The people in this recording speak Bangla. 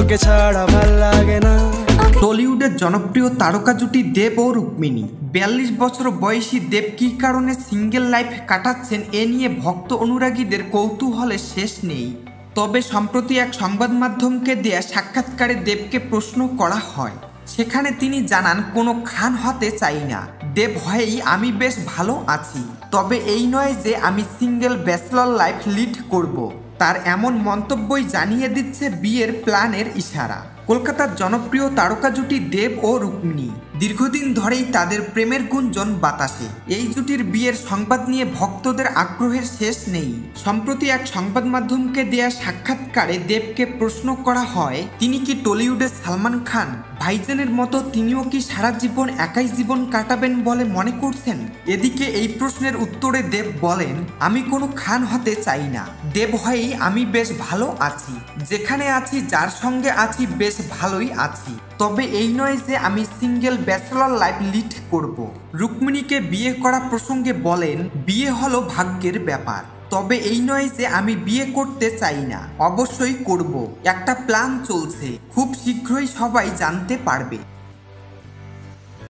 তোকে ছাড়া ভাল লাগে না। টলিউডের জনপ্রিয় তারকা জুটি দেব ও রুক্মিণী। 42 বছর বয়সী দেব কী কারণে সিঙ্গেল লাইফ কাটাচ্ছেন এ নিয়ে ভক্ত অনুরাগীদের কৌতূহলের শেষ নেই। তবে সম্প্রতি এক সংবাদ মাধ্যমকে দেয়া সাক্ষাৎকারে দেবকে প্রশ্ন করা হয়। সেখানে তিনি জানান, কোনো খান হতে চাই না। দেব হয়েই আমি বেশ ভালো আছি, তবে এই নয় যে আমি সিঙ্গেল ব্যাচেলর লাইফ লিড করব। তার এমন মন্তব্যই জানিয়ে দিচ্ছে বিয়ের প্ল্যানের ইশারা। কলকাতার জনপ্রিয় তারকা জুটি দেব ও রুক্মিণী। দীর্ঘদিন ধরেই তাদের প্রেমের গুঞ্জন বাতাসে। এই জুটির বিয়ের সংবাদ নিয়ে ভক্তদের আগ্রহের শেষ নেই। সম্প্রতি এক সংবাদ মাধ্যমকে দেয়া সাক্ষাৎকারে দেবকে প্রশ্ন করা হয়, তিনি কি টলিউডের সালমান খান ভাইজানের মতো তিনিও কি সারা জীবন একাই জীবন কাটাবেন বলে মনে করছেন? এদিকে এই প্রশ্নের উত্তরে দেব বলেন, আমি কোনো খান হতে চাই না। দেব হয়েই আমি বেশ ভালো আছি। যেখানে আছি, যার সঙ্গে আছি, বেশ ভালোই আছি। তবে এই নয় যে আমি সিঙ্গেল ব্যাচেলর লাইফ লিড করব। রুক্মিণীকে বিয়ে করা প্রসঙ্গে বলেন, বিয়ে হলো ভাগ্যের ব্যাপার। তবে এই নয় যে আমি বিয়ে করতে চাই না, অবশ্যই করব। একটা প্ল্যান চলছে, খুব শীঘ্রই সবাই জানতে পারবে।